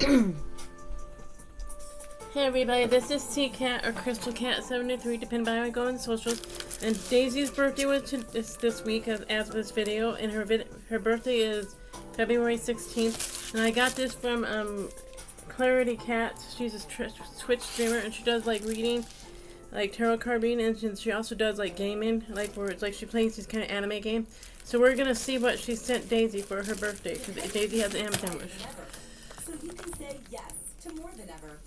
Hey everybody, this is Sea Cat or Crystal Cat 73, depending on how I go on socials. And Daisy's birthday was this week as of this video, and her birthday is February 16th. And I got this from Clarity Cat. She's a Twitch streamer, and she does like reading, like tarot card reading, and she also does like gaming, like where it's like she plays these kind of anime games. So we're gonna see what she sent Daisy for her birthday, because Daisy has an Amazon wish. So you can say yes to more than ever.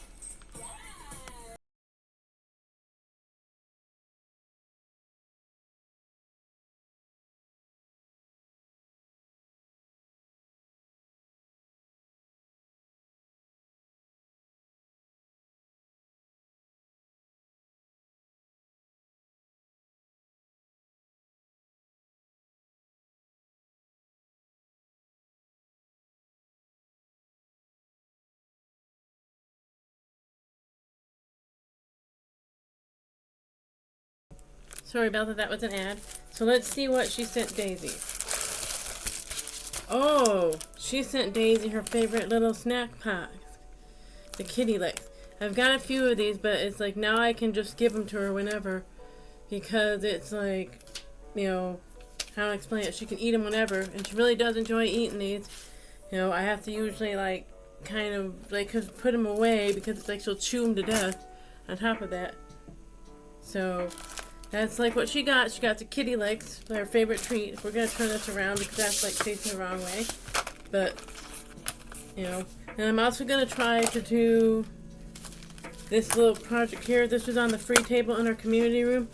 Sorry about that, that was an ad. So let's see what she sent Daisy. Oh, she sent Daisy her favorite little snack packs. The kitty licks. I've got a few of these, but it's like now I can just give them to her whenever. Because it's like, you know, how to explain it. She can eat them whenever. And she really does enjoy eating these. You know, I have to usually like kind of like put them away because it's like she'll chew them to death on top of that. So that's like what she got. She got the kitty legs, her favorite treat. We're going to turn this around because that's like facing the wrong way. But, you know. And I'm also going to try to do this little project here. This was on the free table in our community room.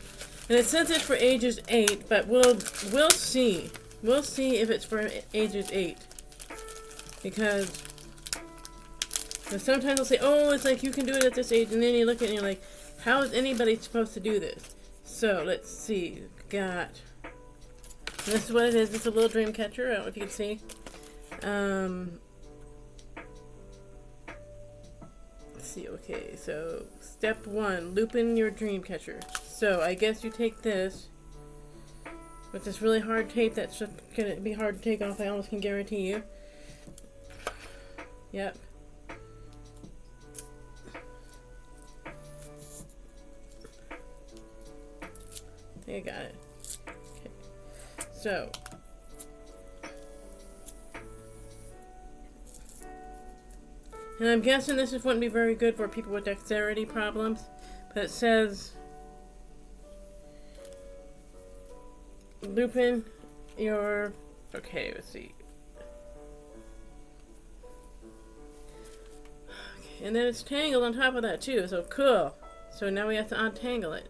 And it says it's for ages 8, but we'll see. We'll see if it's for ages 8. Because sometimes they'll say, oh, it's like you can do it at this age. And then you look at it and you're like, how is anybody supposed to do this? So, let's see. This is what it is. It's a little dream catcher. I don't know if you can see. Let's see. Okay, so step 1, loop in your dream catcher. So, I guess you take this with this really hard tape that's just going to be hard to take off. I almost can guarantee you. Yep. I think I got it. Okay. So, and I'm guessing this wouldn't be very good for people with dexterity problems, but it says loop in your, okay, let's see. Okay, and then it's tangled on top of that too, so cool. So now we have to untangle it.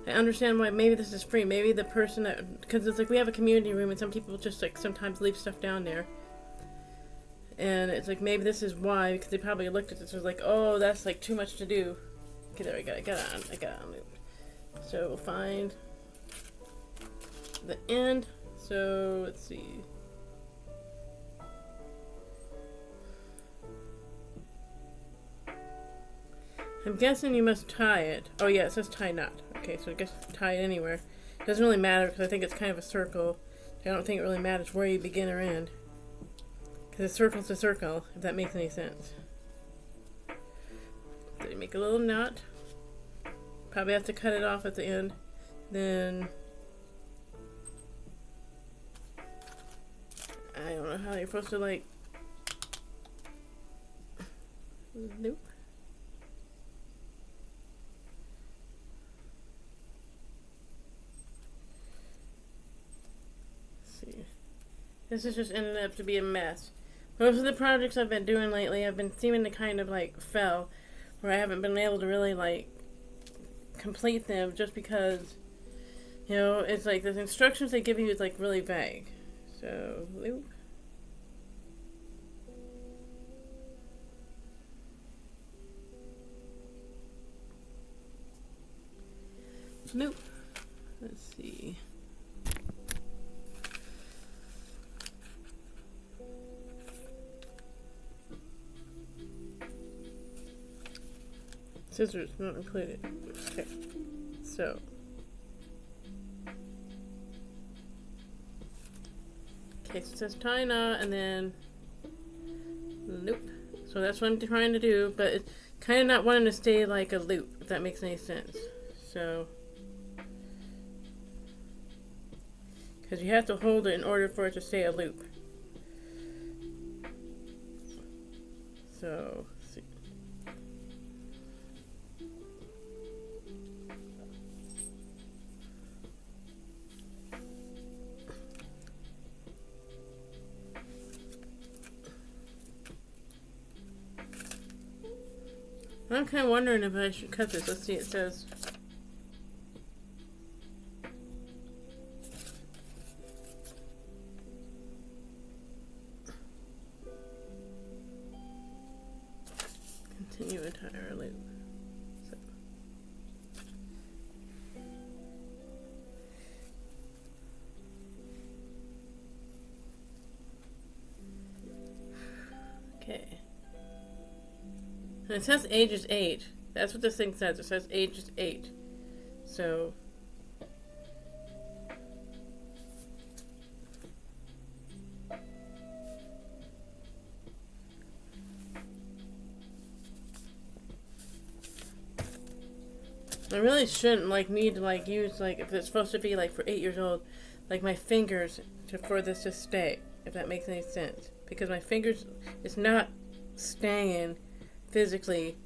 I understand why maybe this is free. Maybe the person that, because it's like we have a community room and some people just like sometimes leave stuff down there. And it's like maybe this is why, because they probably looked at this and was like, oh, that's like too much to do. Okay, there we go. I got it on loop. So we'll find the end. So let's see. I'm guessing you must tie it. Oh yeah, it says tie knot. Okay, so I guess tie it anywhere. It doesn't really matter because I think it's kind of a circle. I don't think it really matters where you begin or end. Because a circle's a circle, if that makes any sense. So you make a little knot. Probably have to cut it off at the end. Then I don't know how you're supposed to like nope. This is just ended up to be a mess. Most of the projects I've been doing lately have been seeming to kind of like fail, where I haven't been able to really like complete them just because, you know, it's like the instructions they give you is like really vague. So, loop. Loop. Let's see. Scissors not included. Okay. So. Okay, so it says tie knot and then loop. So that's what I'm trying to do, but it's kind of not wanting to stay like a loop, if that makes any sense. So, because you have to hold it in order for it to stay a loop. So, let's see. I'm kind of wondering if I should cut this. Let's see, it says. Continue entire loop. So. Okay. And it says age is 8. That's what this thing says. It says age is 8. So. I really shouldn't need to use if it's supposed to be for 8 years old, my fingers for this to stay, if that makes any sense. Because my fingers is not staying physically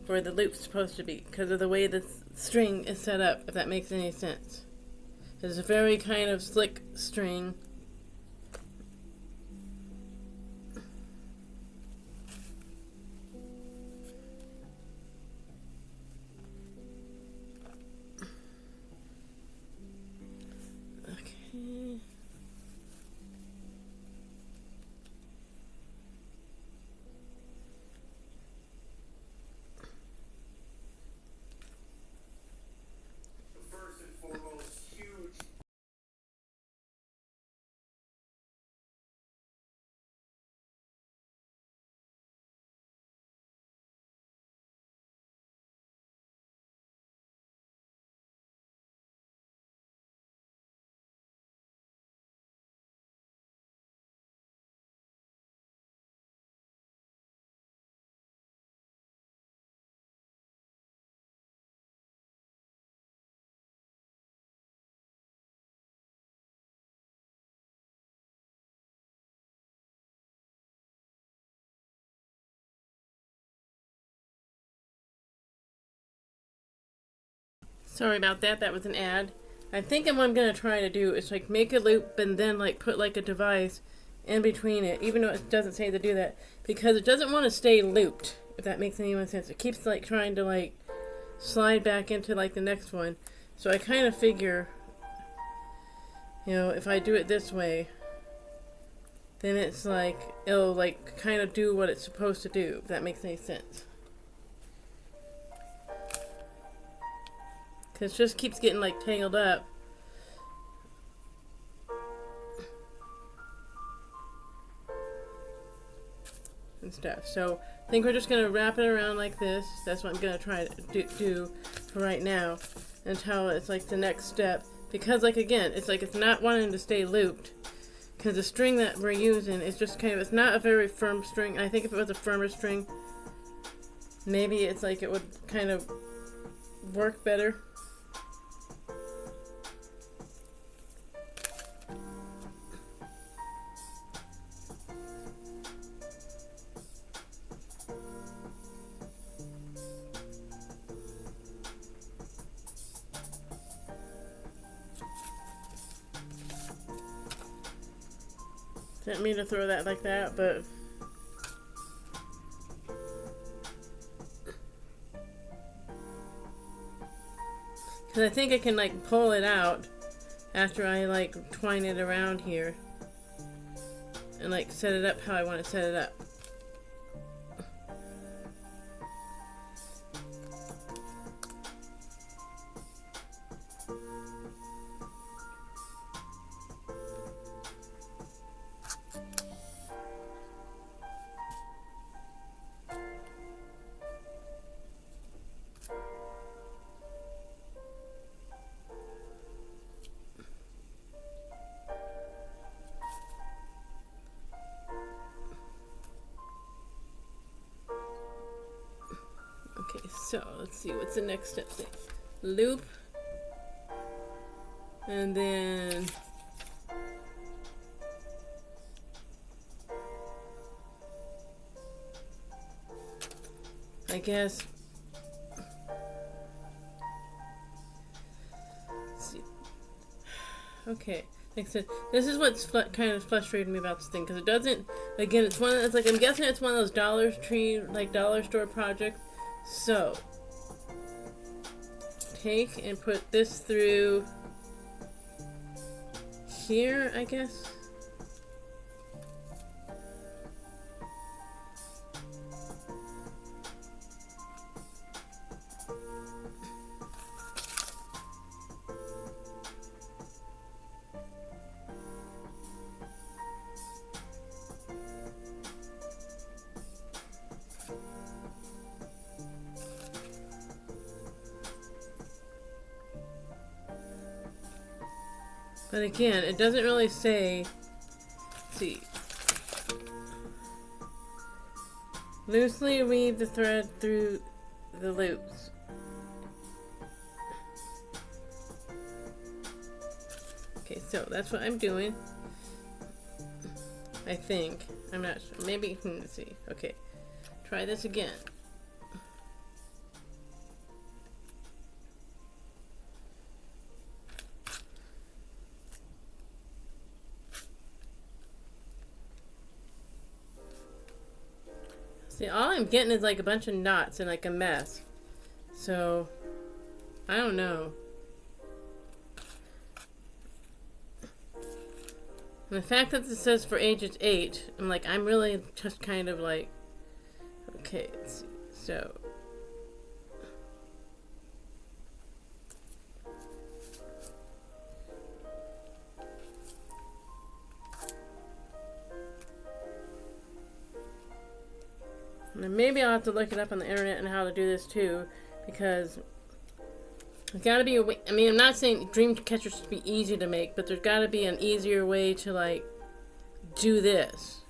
where the loop's supposed to be because of the way the string is set up, if that makes any sense. It's a very kind of slick string. Okay. First and foremost, huge. Sorry about that. That was an ad. I think what I'm going to try to do is make a loop and then put a device in between it, even though it doesn't say to do that, because it doesn't want to stay looped, if that makes any sense. It keeps trying to slide back into the next one. So I kind of figure, if I do it this way, then it's it'll kind of do what it's supposed to do, if that makes any sense. Because it just keeps getting tangled up. And stuff. So I think we're just going to wrap it around like this. That's what I'm going to try to do for right now until it's the next step. Because again, it's not wanting to stay looped. Because the string that we're using is just it's not a very firm string. I think if it was a firmer string, maybe it's it would kind of work better. Didn't mean to throw that like that, but because I think I can pull it out after I twine it around here and set it up how I want to set it up. so let's see, what's the next step? Loop. And then I guess, let's see. Okay, like I said, this is what's kind of frustrating me about this thing, because it doesn't, again, it's one, it's like, I'm guessing it's one of those Dollar Tree, like dollar store projects. So, take and put this through here, I guess. But again, it doesn't really say, let's see, loosely weave the thread through the loops. Okay, so that's what I'm doing. I think. I'm not sure. Maybe, let's see. Okay, try this again. See, all I'm getting is like a bunch of knots and like a mess. So, I don't know. And the fact that this says for ages 8, I'm like, I'm really just kind of like, okay, let's see. So, and maybe I'll have to look it up on the internet and how to do this too, because there's got to be a way. I mean, I'm not saying dream catchers should be easy to make, but there's got to be an easier way to like do this.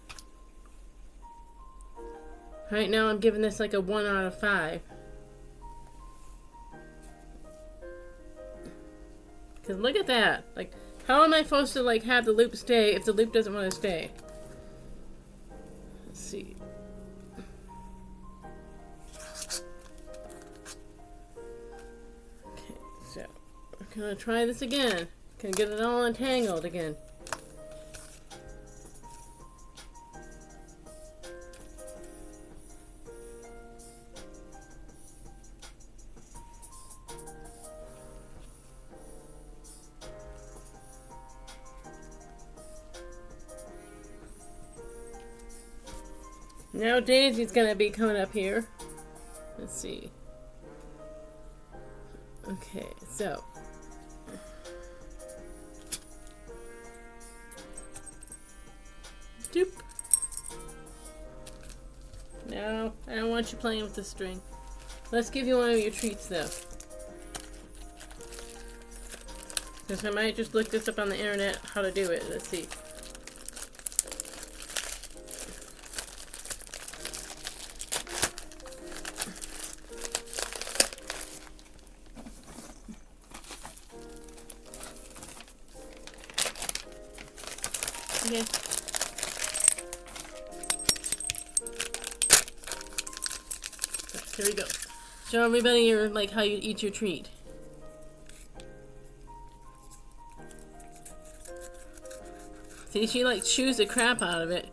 Right now I'm giving this like a 1 out of 5. Because look at that. Like, how am I supposed to like have the loop stay if the loop doesn't want to stay? Let's see. Okay, so I'm gonna try this again. Can get it all entangled again. Now Daisy's gonna be coming up here. Let's see. Okay, so. Doop. No, I don't want you playing with the string. Let's give you one of your treats though. Because I might just look this up on the internet how to do it. Let's see. Okay. Here we go. Show everybody your like how you eat your treat. See, she like chews the crap out of it.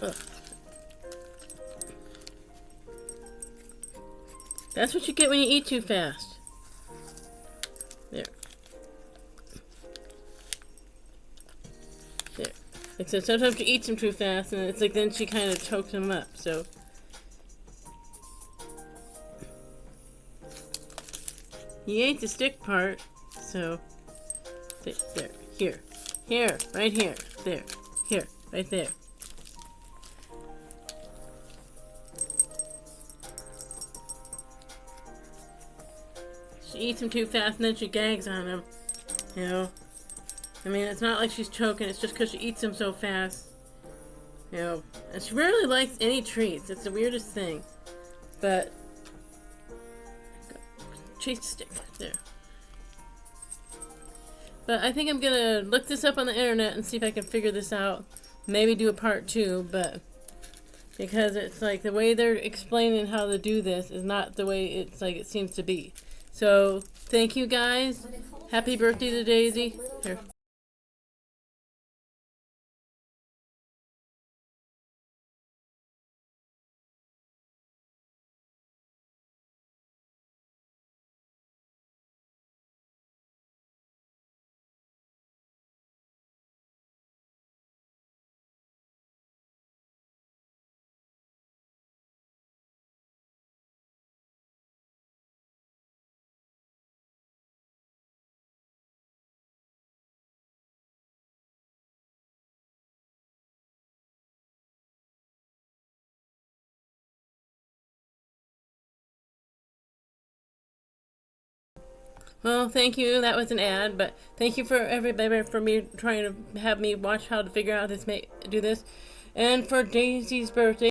Ugh. That's what you get when you eat too fast. There. There. Except sometimes she eats them too fast, and it's like then she kind of chokes them up, so. He ate the stick part, so. There. Here. Here. Right here. There. Here. Right there. She eats them too fast and then she gags on them. You know. I mean, it's not like she's choking. It's just because she eats them so fast. You know, and she rarely likes any treats. It's the weirdest thing. But chase the stick there. But I think I'm gonna look this up on the internet and see if I can figure this out. Maybe do a part 2, but because it's like the way they're explaining how to do this is not the way it's like it seems to be. So thank you guys. Happy birthday to Daisy. Here. Well, thank you. That was an ad, but thank you for everybody for me trying to have me watch how to figure out this do this, and for Daisy's birthday.